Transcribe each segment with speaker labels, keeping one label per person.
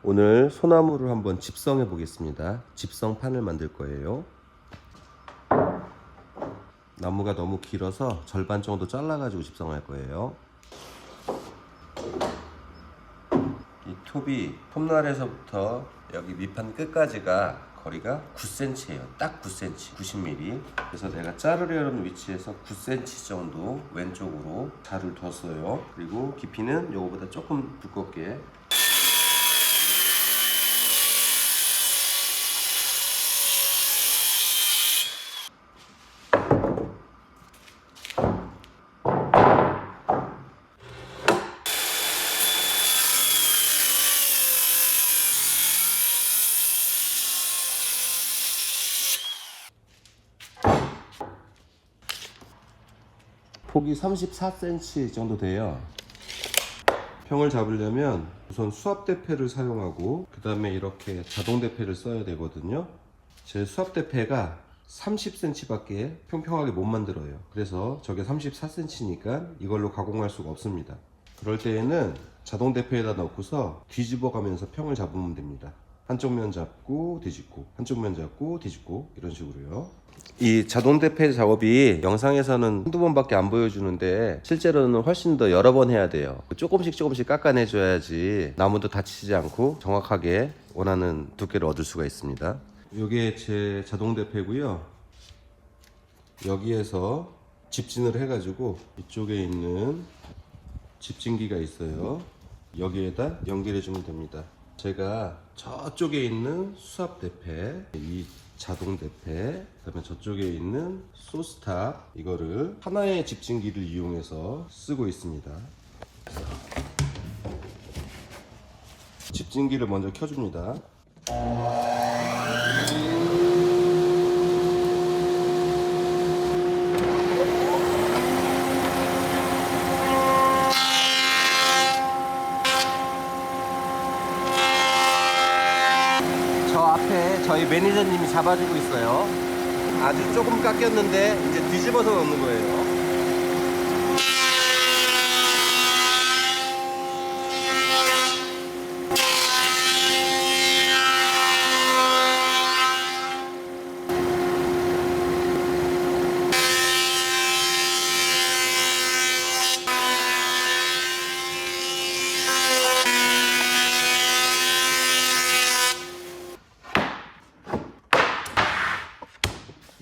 Speaker 1: 오늘 소나무를 한번 집성해 보겠습니다. 집성판을 만들 거예요. 나무가 너무 길어서 절반 정도 잘라 가지고 집성할 거예요. 이 톱이 톱날에서부터 여기 밑판 끝까지가 거리가 9cm예요. 딱 9cm, 90mm. 그래서 내가 자르려는 위치에서 9cm 정도 왼쪽으로 자를 뒀어요. 그리고 깊이는 요거보다 조금 두껍게. 폭이 34cm 정도 돼요. 평을 잡으려면 우선 수압대패를 사용하고 그 다음에 이렇게 자동대패를 써야 되거든요. 제 수압대패가 30cm 밖에 평평하게 못 만들어요. 그래서 저게 34cm니까 이걸로 가공할 수가 없습니다. 그럴 때에는 자동대패에다 넣고서 뒤집어 가면서 평을 잡으면 됩니다. 한쪽 면 잡고 뒤집고, 한쪽 면 잡고 뒤집고, 이런 식으로요. 이 자동 대패 작업이 영상에서는 한두 번밖에 안 보여주는데 실제로는 훨씬 더 여러 번 해야 돼요. 조금씩 깎아내 줘야지 나무도 다치지 않고 정확하게 원하는 두께를 얻을 수가 있습니다. 이게 제 자동 대패고요. 여기에서 집진을 해가지고 이쪽에 있는 집진기가 있어요. 여기에다 연결해 주면 됩니다. 제가 저쪽에 있는 수압 대패, 이 자동 대패, 그다음에 저쪽에 있는 소스탑, 이거를 하나의 집진기를 이용해서 쓰고 있습니다. 집진기를 먼저 켜줍니다. 저 앞에 저희 매니저님이 잡아주고 있어요. 아주 조금 깎였는데 이제 뒤집어서 넣는 거예요.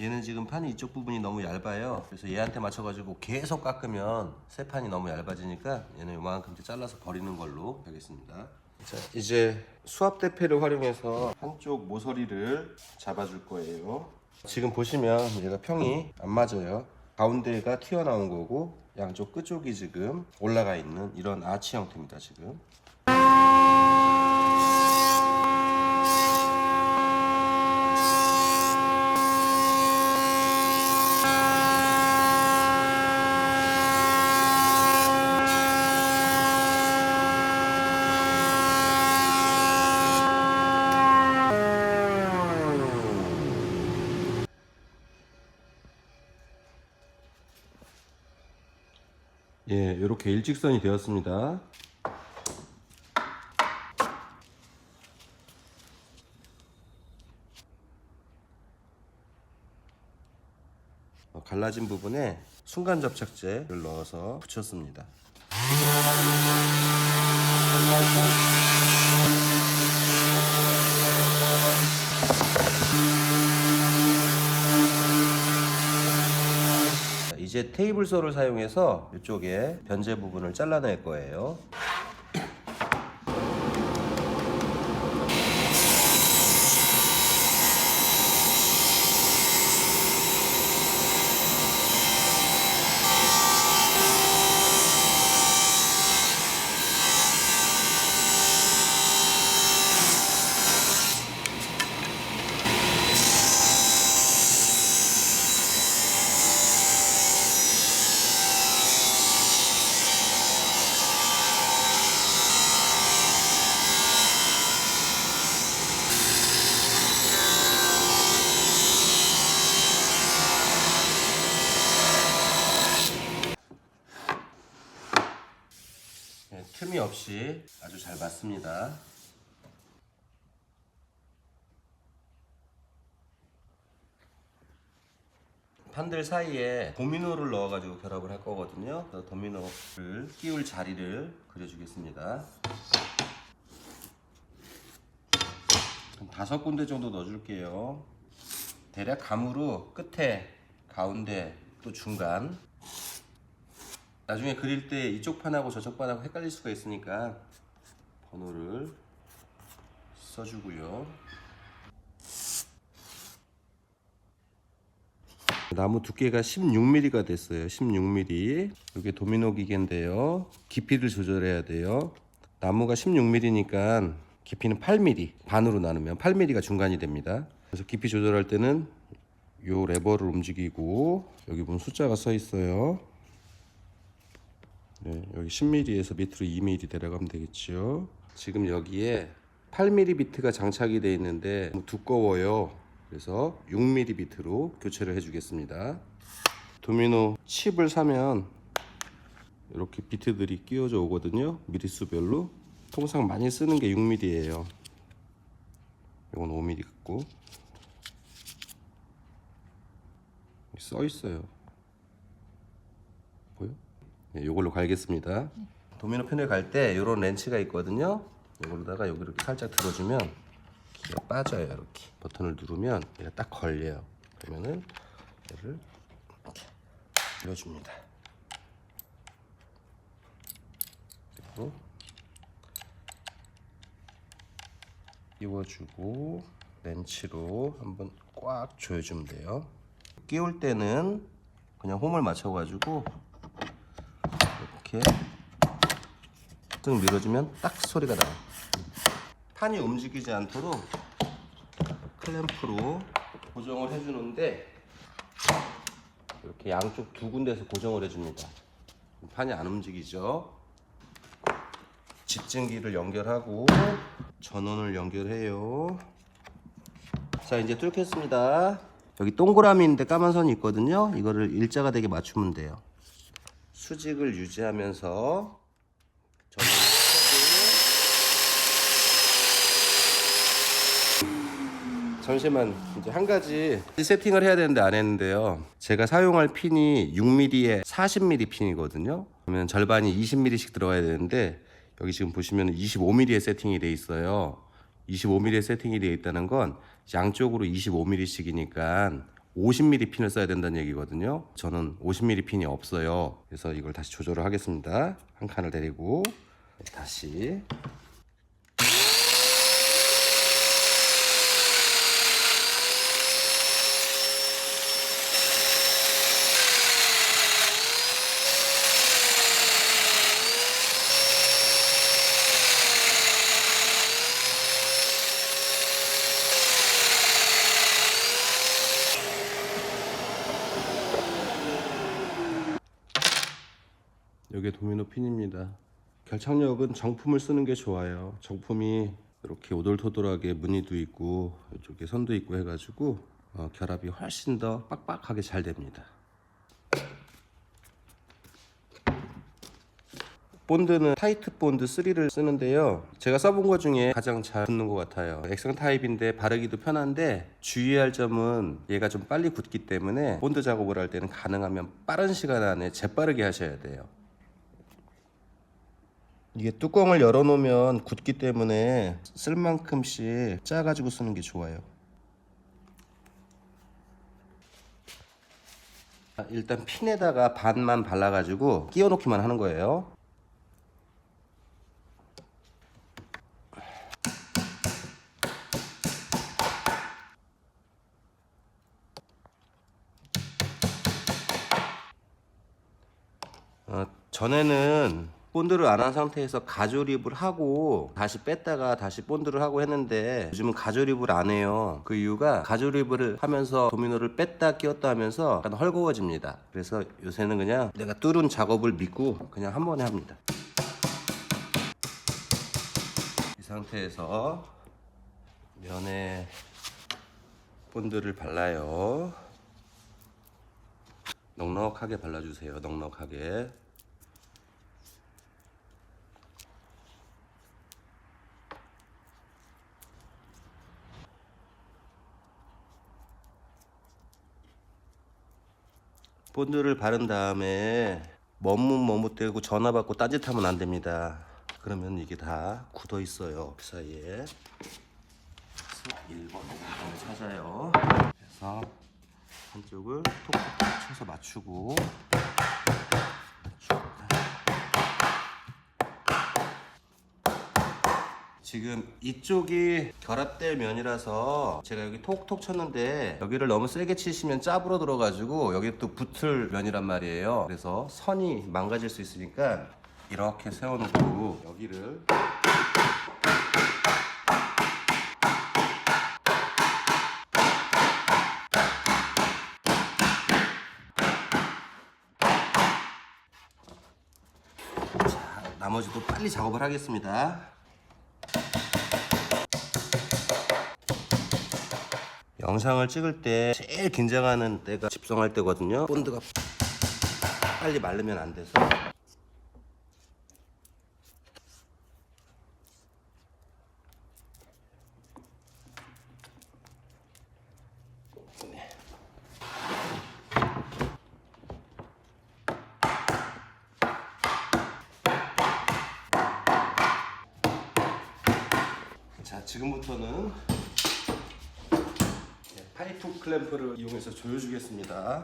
Speaker 1: 얘는 지금 판이 이쪽 부분이 너무 얇아요. 그래서 얘한테 맞춰가지고 계속 깎으면 새 판이 너무 얇아지니까 얘는 요만큼 잘라서 버리는 걸로 하겠습니다. 자, 이제 수압 대패를 활용해서 한쪽 모서리를 잡아줄 거예요. 지금 보시면 얘가 평이 안 맞아요. 가운데가 튀어나온 거고 양쪽 끝쪽이 지금 올라가 있는 이런 아치 형태입니다. 지금 예, 이렇게 일직선이 되었습니다. 갈라진 부분에 순간 접착제를 넣어서 붙였습니다. 이제 테이블소를 사용해서 이쪽에 변제 부분을 잘라낼 거예요. 틈이 없이 아주 잘 맞습니다. 판들 사이에 도미노를 넣어가지고 결합을 할 거거든요. 그래서 도미노를 끼울 자리를 그려주겠습니다. 한 5군데 정도 넣어줄게요. 대략 감으로 끝에, 가운데, 또 중간. 나중에 그릴 때 이쪽 판하고 저쪽 판하고 헷갈릴 수가 있으니까 번호를 써주고요. 나무 두께가 16mm가 됐어요. 16mm. 이게 도미노 기계인데요. 깊이를 조절해야 돼요. 나무가 16mm니까 깊이는 8mm. 반으로 나누면 8mm가 중간이 됩니다. 그래서 깊이 조절할 때는 요 레버를 움직이고, 여기 보면 숫자가 써 있어요. 네, 여기 10mm에서 밑으로 2mm 내려가면 되겠죠. 지금 여기에 8mm 비트가 장착이 되어 있는데 너무 두꺼워요. 그래서 6mm 비트로 교체를 해주겠습니다. 도미노 칩을 사면 이렇게 비트들이 끼워져 오거든요. 미리수별로. 통상 많이 쓰는 게 6mm예요. 이건 5mm 같고 써 있어요. 보여? 네, 이걸로 갈겠습니다. 도미노 펜을 갈 때 이런 렌치가 있거든요. 이걸로다가 여기 이렇게 살짝 들어주면 기가 빠져요. 이렇게 버튼을 누르면 얘가 딱 걸려요. 그러면은 얘를 이렇게 눌러줍니다. 그리고 끼워주고 렌치로 한번 꽉 조여주면 돼요. 끼울 때는 그냥 홈을 맞춰가지고 이렇게 쓱 밀어주면 딱 소리가 나요. 판이 움직이지 않도록 클램프로 고정을 해주는데 이렇게 양쪽 두 군데에서 고정을 해줍니다. 판이 안 움직이죠. 집증기를 연결하고 전원을 연결해요. 자, 이제 뚫겠습니다. 여기 동그라미인데 까만 선이 있거든요. 이거를 일자가 되게 맞추면 돼요. 수직을 유지하면서 전원을 켜고, 잠시만, 이제 한 가지 세팅을 해야 되는데 안 했는데요. 제가 사용할 핀이 6mm에 40mm 핀이거든요. 그러면 절반이 20mm씩 들어가야 되는데 여기 지금 보시면 25mm에 세팅이 돼 있어요. 25mm에 세팅이 되어 있다는 건 양쪽으로 25mm씩이니까 50mm 핀을 써야 된다는 얘기거든요. 저는 50mm 핀이 없어요. 그래서 이걸 다시 조절을 하겠습니다. 한 칸을 데리고 다시 여기에 도미노 핀입니다. 결착력은 정품을 쓰는 게 좋아요. 정품이 이렇게 오돌토돌하게 무늬도 있고 이쪽에 선도 있고 해가지고 결합이 훨씬 더 빡빡하게 잘 됩니다. 본드는 타이트 본드 3를 쓰는데요. 제가 써본 것 중에 가장 잘 붙는 것 같아요. 액상 타입인데 바르기도 편한데 주의할 점은 얘가 좀 빨리 굳기 때문에 본드 작업을 할 때는 가능하면 빠른 시간 안에 재빠르게 하셔야 돼요. 이게 뚜껑을 열어놓으면 굳기 때문에 쓸 만큼씩 짜가지고 쓰는 게 좋아요. 일단 핀에다가 반만 발라가지고 끼워놓기만 하는 거예요. 전에는 본드를 안 한 상태에서 가조립을 하고 다시 뺐다가 다시 본드를 하고 했는데 요즘은 가조립을 안 해요. 그 이유가 가조립을 하면서 도미노를 뺐다 끼웠다 하면서 약간 헐거워집니다. 그래서 요새는 그냥 내가 뚫은 작업을 믿고 그냥 한 번에 합니다. 이 상태에서 면에 본드를 발라요. 넉넉하게 발라주세요. 넉넉하게. 본드를 바른 다음에 머뭇머뭇대고 전화 받고 딴짓하면 안 됩니다. 그러면 이게 다 굳어 있어요. 그 사이에. 그래서 1번 부분을 찾아요. 그래서 한쪽을 톡톡 쳐서 맞추고 지금 이쪽이 결합될 면이라서 제가 여기 톡톡 쳤는데 여기를 너무 세게 치시면 짭으로 들어가지고 여기 또 붙을 면이란 말이에요. 그래서 선이 망가질 수 있으니까 이렇게 세워놓고 여기를 자, 나머지도 빨리 작업을 하겠습니다. 영상을 찍을 때 제일 긴장하는 때가 집성할 때거든요. 본드가 빨리 마르면 안 돼서. 자, 지금부터는 파이프 클램프를 이용해서 조여주겠습니다.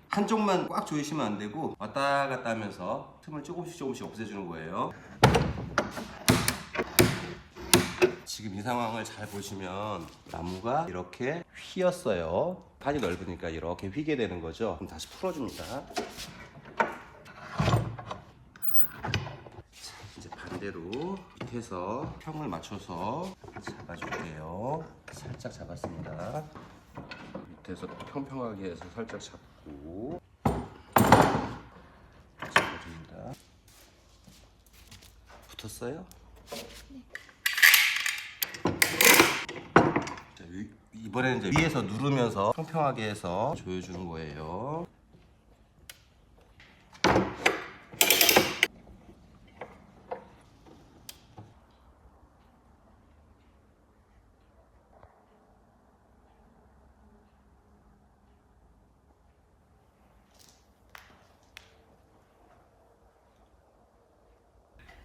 Speaker 1: 한쪽만 꽉 조이시면 안 되고 왔다 갔다 하면서 틈을 조금씩 없애주는 거예요. 지금 이 상황을 잘 보시면 나무가 이렇게 휘었어요. 판이 넓으니까 이렇게 휘게 되는 거죠. 그럼 다시 풀어줍니다. 자, 이제 반대로 밑에서 평을 맞춰서 잡아줄게요. 살짝 잡았습니다. 밑에서 평평하게 해서 살짝 잡고 잡아줍니다. 붙었어요? 이번에는 이제 위에서 누르면서 평평하게 해서 조여주는 거예요.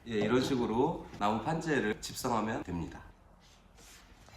Speaker 1: 예, 이런 식으로 나무 판재를 집성하면 됩니다.